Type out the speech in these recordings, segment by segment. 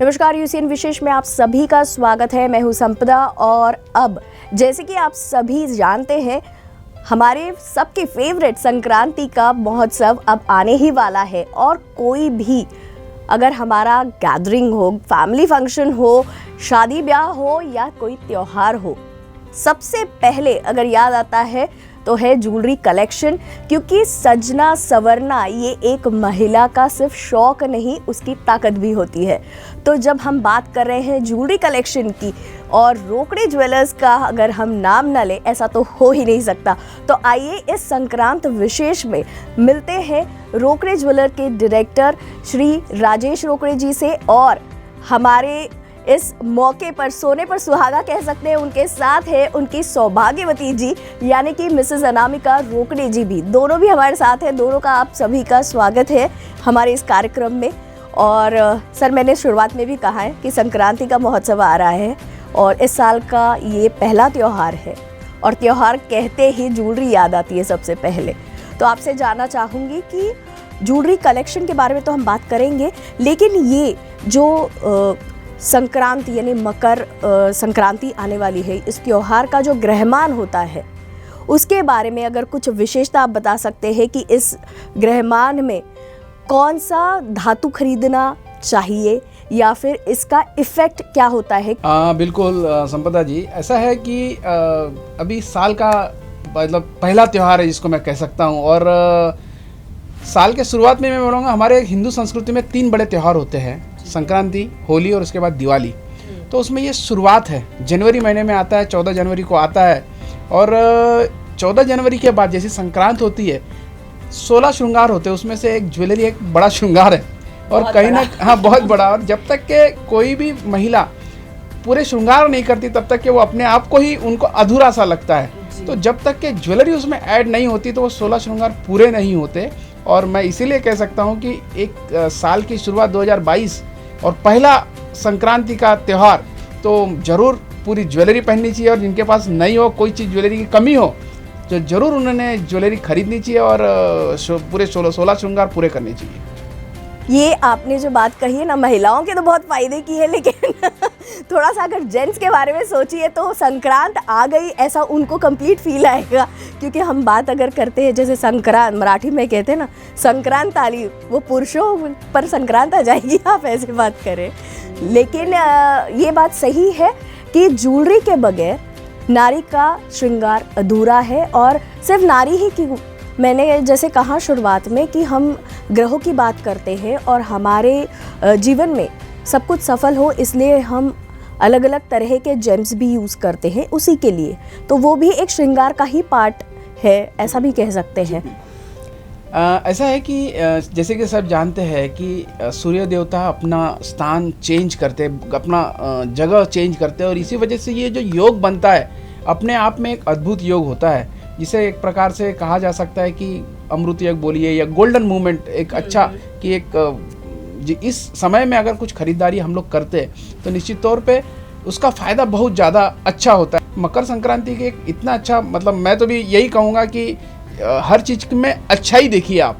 नमस्कार, यूसीएन विशेष में आप सभी का स्वागत है। मैं हूं संपदा और अब जैसे कि आप सभी जानते हैं, हमारे सबके फेवरेट संक्रांति का महोत्सव अब आने ही वाला है। और कोई भी अगर हमारा गैदरिंग हो, फैमिली फंक्शन हो, शादी ब्याह हो या कोई त्योहार हो, सबसे पहले अगर याद आता है तो है ज्वेलरी कलेक्शन। क्योंकि सजना संवरना ये एक महिला का सिर्फ शौक नहीं, उसकी ताकत भी होती है। तो जब हम बात कर रहे हैं ज्वेलरी कलेक्शन की और रोकड़े ज्वेलर्स का अगर हम नाम न लें, ऐसा तो हो ही नहीं सकता। तो आइए इस संक्रांत विशेष में मिलते हैं रोकड़े ज्वेलर के डायरेक्टर श्री राजेश रोकड़े जी से, और हमारे इस मौके पर सोने पर सुहागा कह सकते हैं, उनके साथ है उनकी सौभाग्यवती जी यानी कि मिसेस अनामिका रोकड़े जी भी, दोनों भी हमारे साथ हैं। दोनों का आप सभी का स्वागत है हमारे इस कार्यक्रम में। और सर, मैंने शुरुआत में भी कहा है कि संक्रांति का महोत्सव आ रहा है और इस साल का ये पहला त्यौहार है, और त्यौहार कहते ही ज्वेलरी याद आती है सबसे पहले। तो आपसे जानना चाहूँगी कि ज्वेलरी कलेक्शन के बारे में तो हम बात करेंगे, लेकिन ये जो संक्रांति यानी मकर संक्रांति आने वाली है, इस त्योहार का जो ग्रहमान होता है उसके बारे में अगर कुछ विशेषता आप बता सकते हैं कि इस ग्रहमान में कौन सा धातु खरीदना चाहिए या फिर इसका इफेक्ट क्या होता है। बिल्कुल संपदा जी, ऐसा है कि अभी साल का मतलब पहला त्यौहार है जिसको मैं कह सकता हूँ। और साल के शुरुआत में मैं बोलूँगा हमारे हिंदू संस्कृति में 3 बड़े त्यौहार होते हैं, संक्रांति, होली और उसके बाद दिवाली। तो उसमें ये शुरुआत है, जनवरी महीने में आता है, 14 जनवरी को आता है। और 14 जनवरी के बाद जैसी संक्रांत होती है, 16 श्रृंगार होते हैं, उसमें से एक ज्वेलरी एक बड़ा श्रृंगार है। और कहीं ना बहुत बड़ा। और जब तक के कोई भी महिला पूरे श्रृंगार नहीं करती तब तक के वो अपने आप को ही उनको अधूरा सा लगता है। तो जब तक के ज्वेलरी उसमें ऐड नहीं होती तो वो 16 श्रृंगार पूरे नहीं होते। और मैं इसीलिए कह सकता हूँ कि एक साल की शुरुआत 2022 और पहला संक्रांति का त्यौहार, तो ज़रूर पूरी ज्वेलरी पहननी चाहिए। और जिनके पास नहीं हो, कोई चीज़ ज्वेलरी की कमी हो, तो ज़रूर उन्होंने ज्वेलरी खरीदनी चाहिए और पूरे 16 श्रृंगार पूरे करने चाहिए। ये आपने जो बात कही है ना, महिलाओं के तो बहुत फ़ायदे की है, लेकिन थोड़ा सा अगर जेंट्स के बारे में सोचिए तो संक्रांत आ गई ऐसा उनको कंप्लीट फील आएगा। क्योंकि हम बात अगर करते हैं जैसे संक्रांत, मराठी में कहते हैं ना संक्रांत आली, वो पुरुषों पर संक्रांत आ जाएगी, आप ऐसे बात करें। लेकिन ये बात सही है कि ज्वेलरी के बगैर नारी का श्रृंगार अधूरा है। और सिर्फ नारी ही क्यों, मैंने जैसे कहा शुरुआत में कि हम ग्रहों की बात करते हैं और हमारे जीवन में सब कुछ सफल हो, इसलिए हम अलग अलग तरह के जेम्स भी यूज़ करते हैं उसी के लिए। तो वो भी एक श्रृंगार का ही पार्ट है, ऐसा भी कह सकते हैं। ऐसा है कि जैसे कि सब जानते हैं कि सूर्य देवता अपना स्थान चेंज करते, अपना जगह चेंज करते हैं। और इसी वजह से ये जो योग बनता है अपने आप में एक अद्भुत योग होता है, जिसे एक प्रकार से कहा जा सकता है कि अमृत योग बोलिए या गोल्डन मूवमेंट। एक अच्छा कि एक इस समय में अगर कुछ खरीदारी हम लोग करते हैं तो निश्चित तौर पे उसका फ़ायदा बहुत ज़्यादा अच्छा होता है। मकर संक्रांति के एक इतना अच्छा, मतलब मैं तो भी यही कहूँगा कि हर चीज़ में अच्छा ही देखिए आप।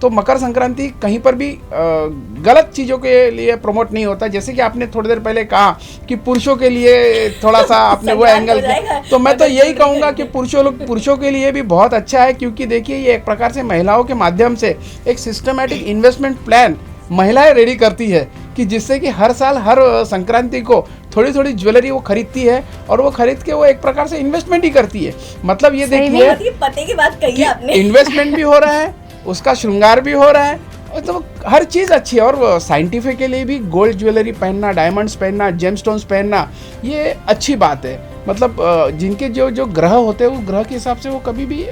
तो मकर संक्रांति कहीं पर भी गलत चीज़ों के लिए प्रमोट नहीं होता। जैसे कि आपने थोड़ी देर पहले कहा कि पुरुषों के लिए थोड़ा सा आपने वो एंगल किया, तो मैं तो यही कहूँगा कि पुरुषों के लिए भी बहुत अच्छा है। क्योंकि देखिए ये एक प्रकार से महिलाओं के माध्यम से एक सिस्टमेटिक इन्वेस्टमेंट प्लान महिलाएं रेडी करती है कि जिससे कि हर साल हर संक्रांति को थोड़ी थोड़ी ज्वेलरी वो खरीदती है और वो खरीद के वो एक प्रकार से इन्वेस्टमेंट ही करती है। मतलब ये देखिए पते की बात कही आपने, इन्वेस्टमेंट भी हो रहा है, उसका श्रृंगार भी हो रहा है, तो हर चीज़ अच्छी है। और साइंटिफिकली भी गोल्ड ज्वेलरी पहनना, डायमंड्स पहनना, जेमस्टोन्स पहनना ये अच्छी बात है। मतलब जिनके जो ग्रह होते हैं उस ग्रह के हिसाब से वो कभी भी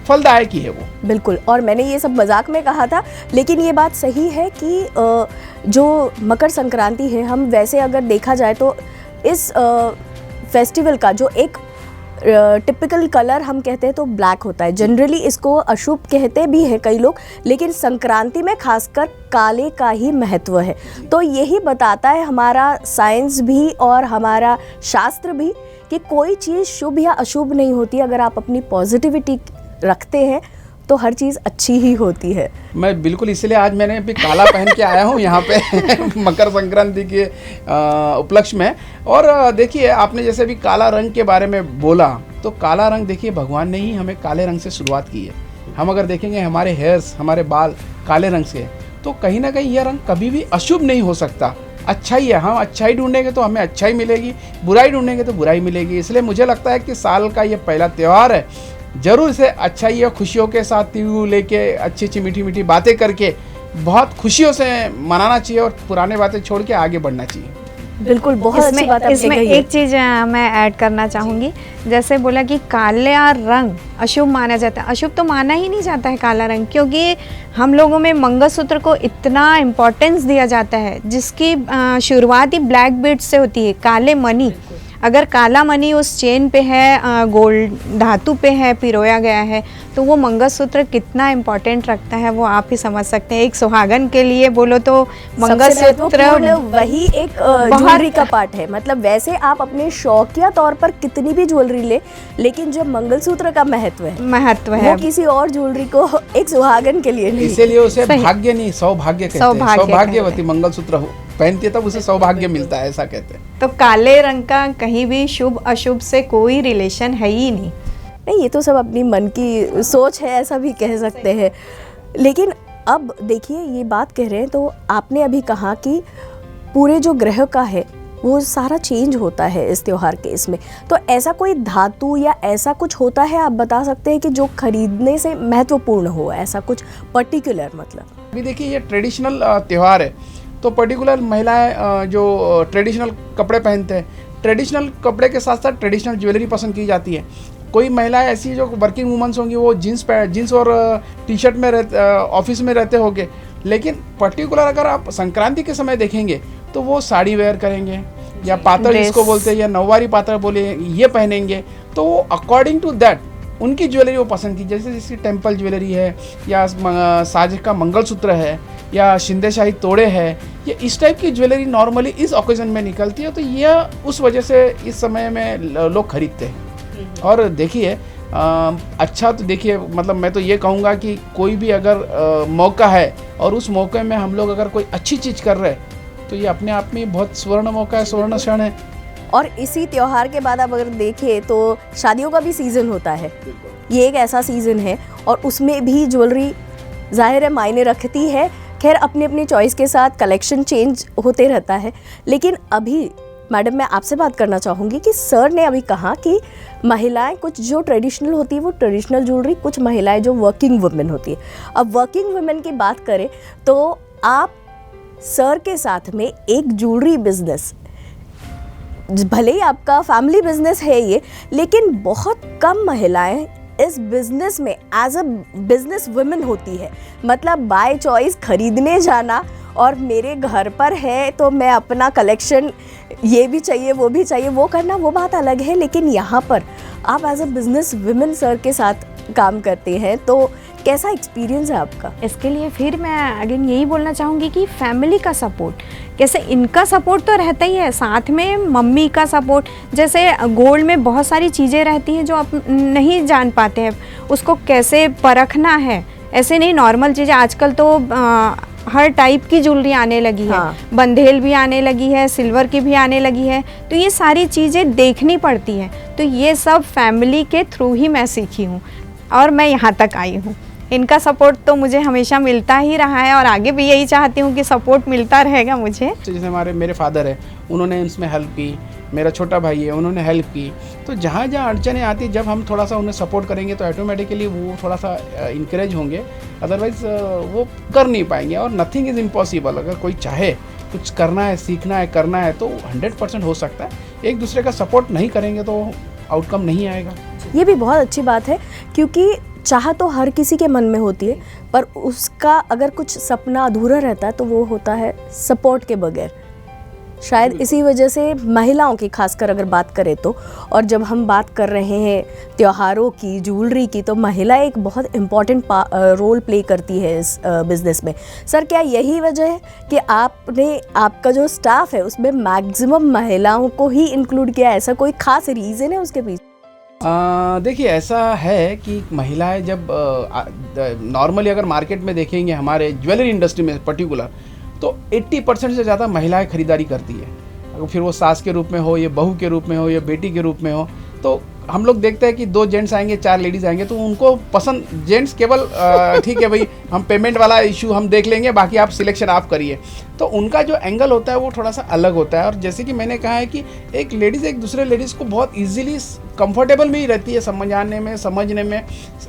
फलदायक ही है वो। बिल्कुल। और मैंने ये सब मजाक में कहा था, लेकिन ये बात सही है कि जो मकर संक्रांति है, हम वैसे अगर देखा जाए तो इस फेस्टिवल का जो एक टिपिकल कलर हम कहते हैं तो ब्लैक होता है। जनरली इसको अशुभ कहते भी हैं कई लोग, लेकिन संक्रांति में खासकर काले का ही महत्व है। तो यही बताता है हमारा साइंस भी और हमारा शास्त्र भी कि कोई चीज़ शुभ या अशुभ नहीं होती। अगर आप अपनी पॉजिटिविटी रखते हैं तो हर चीज़ अच्छी ही होती है। मैं बिल्कुल, इसलिए आज मैंने अभी काला पहन के आया हूँ यहाँ पे मकर संक्रांति के उपलक्ष्य में। और देखिए, आपने जैसे अभी काला रंग के बारे में बोला, तो काला रंग देखिए भगवान ने ही हमें काले रंग से शुरुआत की है। हम अगर देखेंगे हमारे हेयर्स, हमारे बाल काले रंग से, तो कहीं ना कहीं यह रंग कभी भी अशुभ नहीं हो सकता। अच्छाई है, हम अच्छाई ढूंढेंगे तो हमें अच्छाई मिलेगी, बुराई ढूंढेंगे तो बुराई मिलेगी। इसलिए मुझे लगता है कि साल का ये पहला त्यौहार है, जरूर इसे अच्छाई और खुशियों के साथ तिल लेके अच्छी अच्छी मीठी मीठी बातें करके बहुत खुशियों से मनाना चाहिए और पुराने बातें छोड़ के आगे बढ़ना चाहिए। बिल्कुल, बहुत अच्छी बात आपने इसमें कही है। एक चीज़ मैं ऐड करना चाहूँगी, जैसे बोला कि काला रंग अशुभ माना जाता है। अशुभ तो माना ही नहीं जाता है काला रंग, क्योंकि हम लोगों में मंगलसूत्र को इतना इम्पोर्टेंस दिया जाता है, जिसकी शुरुआत ही ब्लैक बीड्स से होती है, काले मनी। अगर काला मनी उस चेन पे है, गोल्ड धातु पे है, पिरोया गया है, तो वो मंगलसूत्र कितना इम्पोर्टेंट रखता है वो आप ही समझ सकते हैं। एक सुहागन के लिए बोलो तो मंगलसूत्र वही एक ज्वेलरी का पार्ट है। मतलब वैसे आप अपने शौकिया तौर पर कितनी भी ज्वेलरी ले, लेकिन जो मंगलसूत्र का महत्व है वो किसी और ज्वेलरी को, एक सुहागन के लिए नहीं। इसीलिए उसे भाग्य नहीं, सौभाग्य कहते हैं। सौभाग्यवती मंगलसूत्र पहनती है तब उसे सौभाग्य मिलता है, ऐसा कहते हैं। तो काले रंग का कहीं भी शुभ अशुभ से कोई रिलेशन है ही नहीं। ये तो सब अपनी मन की सोच है, ऐसा भी कह सकते हैं। लेकिन अब देखिए, ये बात कह रहे हैं तो आपने अभी कहा कि पूरे जो ग्रह का है वो सारा चेंज होता है इस त्योहार के इसमें, तो ऐसा कोई धातु या ऐसा कुछ होता है, आप बता सकते हैं कि जो खरीदने से महत्वपूर्ण हो, ऐसा कुछ पर्टिकुलर? मतलब अभी देखिए, ये ट्रेडिशनल त्यौहार है, तो पर्टिकुलर महिलाएं जो ट्रेडिशनल कपड़े पहनते हैं, ट्रेडिशनल कपड़े के साथ साथ ट्रेडिशनल ज्वेलरी पसंद की जाती है। कोई महिलाएं ऐसी जो वर्किंग वूमेंस होंगी, वो जीन्स और टी शर्ट में ऑफिस में रहते होंगे, लेकिन पर्टिकुलर अगर आप संक्रांति के समय देखेंगे तो वो साड़ी वेयर करेंगे, या पातर जिसको बोलते हैं, या नौवारी पातर बोले, ये पहनेंगे। तो वो अकॉर्डिंग टू दैट उनकी ज्वेलरी वो पसंद की, जैसे जिसकी टेम्पल ज्वेलरी है, या साज का मंगलसूत्र है, या शिंदेशाही तोड़े है, ये इस टाइप की ज्वेलरी नॉर्मली इस ओकेजन में निकलती है। तो यह उस वजह से इस समय में लोग खरीदते हैं। और देखिए, अच्छा तो देखिए, मतलब मैं तो ये कहूँगा कि कोई भी अगर मौका है और उस मौके में हम लोग अगर कोई अच्छी चीज़ कर रहे हैं, तो ये अपने आप में बहुत स्वर्ण मौका है, स्वर्ण क्षण है। और इसी त्योहार के बाद आप अगर देखें तो शादियों का भी सीज़न होता है। ये एक ऐसा सीज़न है और उसमें भी ज्वेलरी जाहिर है मायने रखती है। खैर, अपनी अपनी चॉइस के साथ कलेक्शन चेंज होते रहता है। लेकिन अभी मैडम, मैं आपसे बात करना चाहूँगी कि सर ने अभी कहा कि महिलाएं कुछ जो ट्रेडिशनल होती है वो ट्रेडिशनल ज्वेलरी, कुछ महिलाएं जो वर्किंग वुमेन होती है। अब वर्किंग वुमेन की बात करें तो आप सर के साथ में एक ज्वेलरी बिजनेस, भले ही आपका फैमिली बिजनेस है ये, लेकिन बहुत कम महिलाएं इस बिजनेस में एज अ बिजनेस वुमेन होती है। मतलब बाय चॉइस खरीदने जाना, और मेरे घर पर है तो मैं अपना कलेक्शन, ये भी चाहिए वो भी चाहिए, वो करना, वो बात अलग है। लेकिन यहाँ पर आप as a business women sir के साथ काम करते हैं, तो कैसा एक्सपीरियंस है आपका? इसके लिए फिर मैं अगेन यही बोलना चाहूँगी कि फैमिली का सपोर्ट, कैसे इनका सपोर्ट तो रहता ही है, साथ में मम्मी का सपोर्ट। जैसे गोल्ड में बहुत सारी चीज़ें रहती हैं जो आप नहीं जान पाते हैं, उसको कैसे परखना है। ऐसे नहीं नॉर्मल चीज़ें, आजकल तो हर टाइप की ज्वेलरी आने लगी है। बंधेल भी आने लगी है, सिल्वर की भी आने लगी है, तो ये सारी चीज़ें देखनी पड़ती हैं। तो ये सब फैमिली के थ्रू ही मैं सीखी हूँ और मैं यहाँ तक आई हूँ। इनका सपोर्ट तो मुझे हमेशा मिलता ही रहा है और आगे भी यही चाहती हूँ कि सपोर्ट मिलता रहेगा मुझे। जैसे मेरे फादर है, उन्होंने इसमें हेल्प की, मेरा छोटा भाई है, उन्होंने हेल्प की। तो जहाँ जहाँ अड़चने आती, जब हम थोड़ा सा उन्हें सपोर्ट करेंगे तो ऑटोमेटिकली वो थोड़ा सा इंकरेज होंगे, अदरवाइज़ वो कर नहीं पाएंगे। और नथिंग इज़ इम्पॉसिबल। अगर कोई चाहे कुछ करना है, सीखना है, करना है, तो 100% हो सकता है। एक दूसरे का सपोर्ट नहीं करेंगे तो आउटकम नहीं आएगा। ये भी बहुत अच्छी बात है, क्योंकि चाह तो हर किसी के मन में होती है, पर उसका अगर कुछ सपना अधूरा रहता है तो वो होता है सपोर्ट के बगैर। शायद इसी वजह से महिलाओं की खासकर अगर बात करें तो, और जब हम बात कर रहे हैं त्योहारों की, ज्वेलरी की, तो महिला एक बहुत इम्पॉर्टेंट रोल प्ले करती है इस बिज़नेस में। सर, क्या यही वजह है कि आपका जो स्टाफ है उसमें मैक्सिमम महिलाओं को ही इंक्लूड किया? ऐसा कोई खास रीज़न है उसके पीछे? देखिए ऐसा है कि महिलाएं जब नॉर्मली अगर मार्केट में देखेंगे हमारे ज्वेलरी इंडस्ट्री में पर्टिकुलर, तो 80% से ज़्यादा महिलाएं खरीदारी करती है। अगर फिर वो सास के रूप में हो, या बहू के रूप में हो, या बेटी के रूप में हो, तो हम लोग देखते हैं कि 2 जेंट्स आएंगे, 4 लेडीज़ आएंगे, तो उनको पसंद, जेंट्स केवल ठीक है भाई हम पेमेंट वाला इशू हम देख लेंगे, बाकी आप सिलेक्शन आप करिए। तो उनका जो एंगल होता है वो थोड़ा सा अलग होता है। और जैसे कि मैंने कहा है कि एक लेडीज़ एक दूसरे लेडीज़ को बहुत ईजिली कंफर्टेबल में ही रहती है समझाने में, समझने में,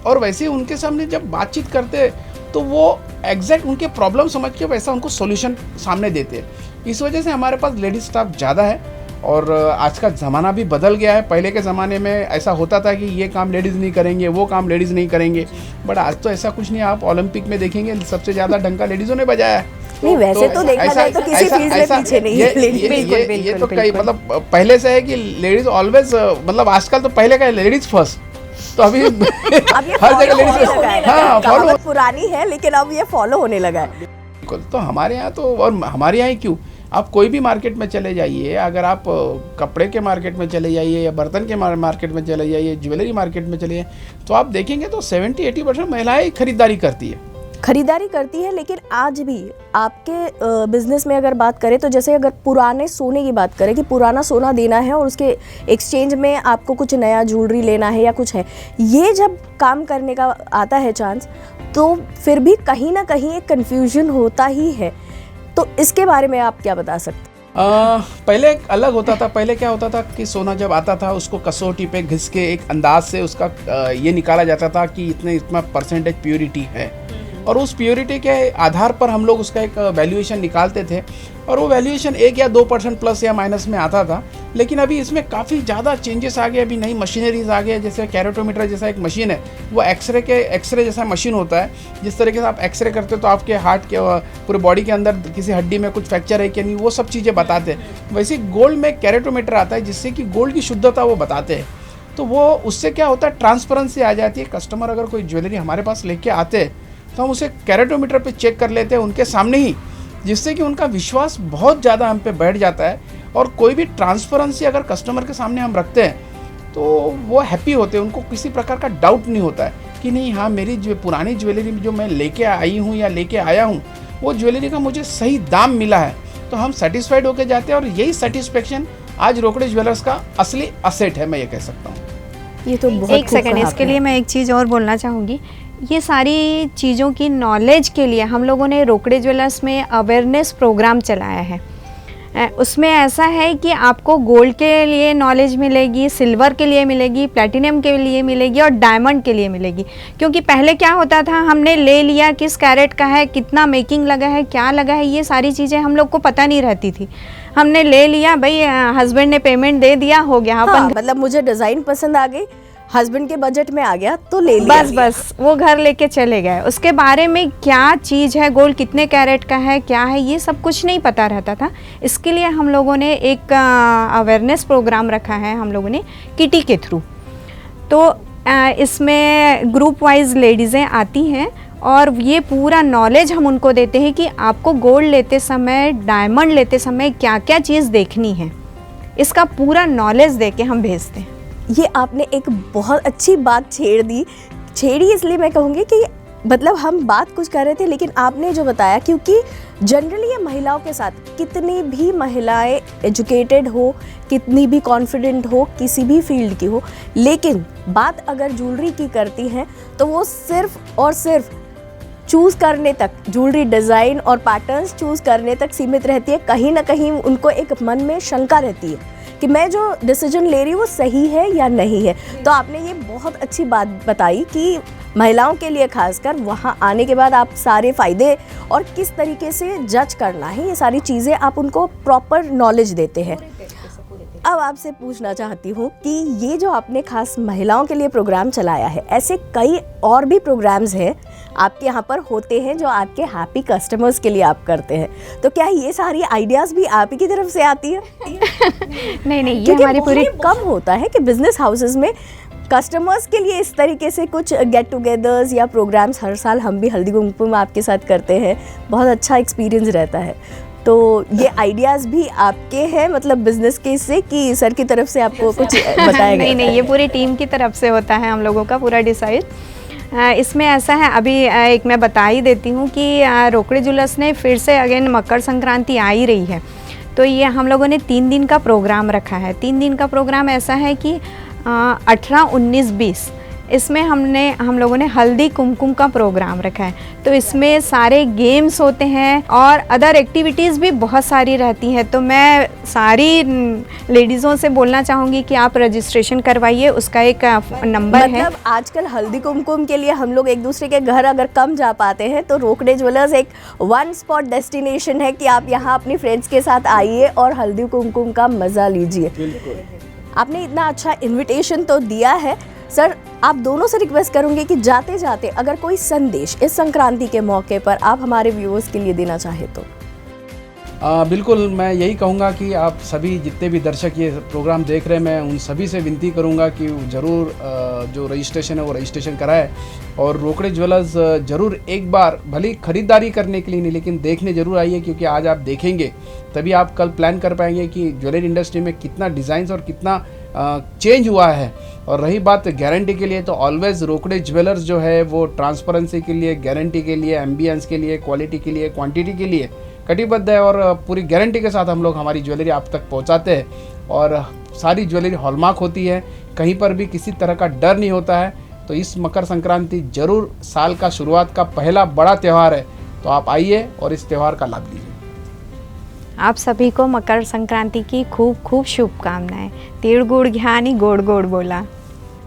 और वैसे ही उनके सामने जब बातचीत करते तो वो एग्जैक्ट उनके प्रॉब्लम समझ के वैसा उनको सोल्यूशन सामने देते हैं। इस वजह से हमारे पास लेडीज स्टाफ ज़्यादा है। और आज का ज़माना भी बदल गया है। पहले के ज़माने में ऐसा होता था कि ये काम लेडीज़ नहीं करेंगे, वो काम लेडीज़ नहीं करेंगे, बट आज तो ऐसा कुछ नहीं। आप ओलंपिक में देखेंगे सबसे ज़्यादा डंका लेडीज़ों ने बजाया है। नहीं वैसे तो देखा जाए तो किसी फील्ड में पीछे नहीं है। ये तो कई मतलब पहले से है कि लेडीज ऑलवेज, मतलब आजकल तो पहले का लेडीज फर्स्ट, तो अभी हर जगह लेडीज, हाँ फॉलो पुरानी है लेकिन अब ये फॉलो होने लगा है। बिल्कुल। तो हमारे यहाँ तो, और हमारे यहाँ ही क्यों, आप कोई भी मार्केट में चले जाइए, अगर आप कपड़े के मार्केट में चले जाइए, या बर्तन के मार्केट में चले जाइए, ज्वेलरी मार्केट में चले जाइए, तो आप देखेंगे तो 70-80% महिलाएं खरीदारी करती है। लेकिन आज भी आपके बिजनेस में अगर बात करें तो जैसे अगर पुराने सोने की बात करें कि पुराना सोना देना है और उसके एक्सचेंज में आपको कुछ नया ज्वेलरी लेना है या कुछ है, ये जब काम करने का आता है चांस, तो फिर भी कहीं ना कहीं एक कन्फ्यूजन होता ही है। तो इसके बारे में आप क्या बता सकते हैं? पहले एक अलग होता था। पहले क्या होता था कि सोना जब आता था उसको कसौटी पे घिस के एक अंदाज से उसका ये निकाला जाता था कि इतना परसेंटेज प्योरिटी है, और उस प्योरिटी के आधार पर हम लोग उसका एक वैल्यूएशन निकालते थे, और वो वैल्यूएशन 1 या 2% प्लस या माइनस में आता था। लेकिन अभी इसमें काफ़ी ज़्यादा चेंजेस आ गए। अभी नई मशीनरीज आ गए, जैसे कैरोटोमीटर जैसा एक मशीन है, वो एक्सरे जैसा मशीन होता है। जिस तरीके से आप एक्सरे करते हो तो आपके हार्ट के पूरे बॉडी के अंदर किसी हड्डी में कुछ फ्रैक्चर है कि नहीं, वो सब चीज़ें बताते हैं। वैसे गोल्ड में कैरोटोमीटर आता है जिससे कि गोल्ड की शुद्धता वो बताते हैं। तो वो उससे क्या होता है, ट्रांसपेरेंसी आ जाती है। कस्टमर अगर कोई ज्वेलरी हमारे पास लेके आते हैं तो हम उसे कैरेटोमीटर पे चेक कर लेते हैं उनके सामने ही, जिससे कि उनका विश्वास बहुत ज़्यादा हम पे बैठ जाता है। और कोई भी ट्रांसपेरेंसी अगर कस्टमर के सामने हम रखते हैं तो वो हैप्पी होते हैं, उनको किसी प्रकार का डाउट नहीं होता है कि नहीं हाँ मेरी जो पुरानी ज्वेलरी जो मैं लेके आई हूँ या लेके आया हूँ, वो ज्वेलरी का मुझे सही दाम मिला है। तो हम सेटिस्फाइड होकर जाते हैं, और यही सेटिस्फेक्शन आज रोकड़े ज्वेलर्स का असली असेट है, मैं ये कह सकता हूँ। ये तो बहुत एक सेकंड, इसके लिए मैं एक चीज़ और बोलना चाहूँगी। ये सारी चीज़ों की नॉलेज के लिए हम लोगों ने रोकड़े ज्वेलर्स में अवेयरनेस प्रोग्राम चलाया है। उसमें ऐसा है कि आपको गोल्ड के लिए नॉलेज मिलेगी, सिल्वर के लिए मिलेगी, प्लैटिनम के लिए मिलेगी और डायमंड के लिए मिलेगी। क्योंकि पहले क्या होता था, हमने ले लिया किस कैरेट का है, कितना मेकिंग लगा है, क्या लगा है, ये सारी चीज़ें हम लोग को पता नहीं रहती थी। हमने ले लिया भाई, हस्बैंड ने पेमेंट दे दिया, हो गया। हाँ, मतलब मुझे डिज़ाइन पसंद आ गई, हस्बैंड के बजट में आ गया तो ले लिया, बस वो घर लेके चले गए। उसके बारे में क्या चीज़ है, गोल्ड कितने कैरेट का है, क्या है, ये सब कुछ नहीं पता रहता था। इसके लिए हम लोगों ने एक अवेयरनेस प्रोग्राम रखा है हम लोगों ने किटी के थ्रू। तो इसमें ग्रुप वाइज लेडीज़ें आती हैं और ये पूरा नॉलेज हम उनको देते हैं कि आपको गोल्ड लेते समय, डायमंड लेते समय क्या क्या चीज़ देखनी है, इसका पूरा नॉलेज दे के हम भेजते हैं। ये आपने एक बहुत अच्छी बात छेड़ी इसलिए मैं कहूँगी कि मतलब हम बात कुछ कर रहे थे लेकिन आपने जो बताया, क्योंकि जनरली ये महिलाओं के साथ, कितनी भी महिलाएं एजुकेटेड हो, कितनी भी कॉन्फिडेंट हो, किसी भी फील्ड की हो, लेकिन बात अगर ज्वेलरी की करती हैं तो वो सिर्फ और सिर्फ चूज़ करने तक, ज्वेलरी डिज़ाइन और पैटर्न्स चूज़ करने तक सीमित रहती है। कहीं ना कहीं उनको एक मन में शंका रहती है कि मैं जो डिसीजन ले रही हूँ वो सही है या नहीं है। तो आपने ये बहुत अच्छी बात बताई कि महिलाओं के लिए खासकर वहाँ आने के बाद आप सारे फ़ायदे और किस तरीके से जज करना है, ये सारी चीज़ें आप उनको प्रॉपर नॉलेज देते हैं। अब आपसे पूछना चाहती हूँ कि ये जो आपने खास महिलाओं के लिए प्रोग्राम चलाया है, ऐसे कई और भी प्रोग्राम्स हैं आपके यहाँ पर होते हैं जो आपके हैप्पी कस्टमर्स के लिए आप करते हैं, तो क्या ये सारी आइडियाज़ भी आप ही की तरफ से आती है? नहीं, ये हमारी पूरी कम होता है कि बिजनेस हाउसेस में कस्टमर्स के लिए इस तरीके से कुछ गेट टुगेदर्स या प्रोग्राम्स हर साल हम भी हल्दी कुमकुम आपके साथ करते हैं, बहुत अच्छा एक्सपीरियंस रहता है। तो ये आइडियाज़ भी आपके हैं, मतलब बिजनेस के से, कि सर की तरफ से आपको कुछ बताया गया? नहीं, ये पूरी टीम की तरफ से होता है हम लोगों का पूरा डिसाइड। इसमें ऐसा है, अभी एक मैं बता ही देती हूँ कि रोकड़े ज्वेलर्स ने फिर से अगेन मकर संक्रांति आ ही रही है, तो ये हम लोगों ने 3 दिन का प्रोग्राम रखा है। 3 दिन का प्रोग्राम ऐसा है कि 18, 19, 20 इसमें हम लोगों ने हल्दी कुमकुम का प्रोग्राम रखा है। तो इसमें सारे गेम्स होते हैं और अदर एक्टिविटीज़ भी बहुत सारी रहती हैं। तो मैं सारी लेडीज़ों से बोलना चाहूँगी कि आप रजिस्ट्रेशन करवाइए, उसका एक नंबर है। मतलब आजकल हल्दी कुमकुम के लिए हम लोग एक दूसरे के घर अगर कम जा पाते हैं तो रोकड़े ज्वेलर्स एक वन स्पॉट डेस्टिनेशन है कि आप यहाँ अपनी फ्रेंड्स के साथ आइए और हल्दी कुमकुम का मज़ा लीजिए। बिल्कुल। आपने इतना अच्छा इनविटेशन तो दिया है सर, आप दोनों से रिक्वेस्ट करूंगी कि जाते जाते अगर कोई संदेश इस संक्रांति के मौके पर आप हमारे व्यूअर्स के लिए देना चाहे तो। बिल्कुल, मैं यही कहूँगा कि आप सभी जितने भी दर्शक ये प्रोग्राम देख रहे हैं, मैं उन सभी से विनती करूँगा कि ज़रूर जो रजिस्ट्रेशन है वो रजिस्ट्रेशन कराए और रोकड़े ज्वेलर्स ज़रूर एक बार, भले ख़रीदारी करने के लिए नहीं लेकिन देखने ज़रूर आइए, क्योंकि आज आप देखेंगे तभी आप कल प्लान कर पाएंगे कि ज्वेलरी इंडस्ट्री में कितना डिज़ाइंस और कितना चेंज हुआ है। और रही बात गारंटी के लिए, तो ऑलवेज़ रोकड़े ज्वेलर्स जो है वो ट्रांसपेरेंसी के लिए, गारंटी के लिए, एम्बियंस के लिए, क्वालिटी के लिए, क्वांटिटी के लिए कटिबद्ध है और पूरी गारंटी के साथ हम लोग हमारी ज्वेलरी आप तक पहुंचाते हैं। और सारी ज्वेलरी हॉलमार्क होती है, कहीं पर भी किसी तरह का डर नहीं होता है। तो इस मकर संक्रांति ज़रूर साल का शुरुआत का पहला बड़ा त्यौहार है, तो आप आइए और इस त्यौहार का लाभ लीजिए। आप सभी को मकर संक्रांति की खूब खूब शुभकामनाएं। तिल गुड़ घ्यानी गोड़ गोड़ बोला।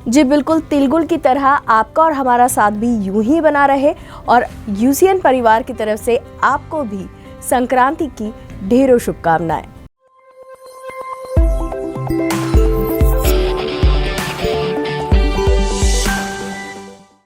जी बिल्कुल, तिलगुड़ की तरह आपका और हमारा साथ भी यूं ही बना रहे और यूसीएन परिवार की तरफ से आपको भी संक्रांति की ढेरों शुभकामनाएं।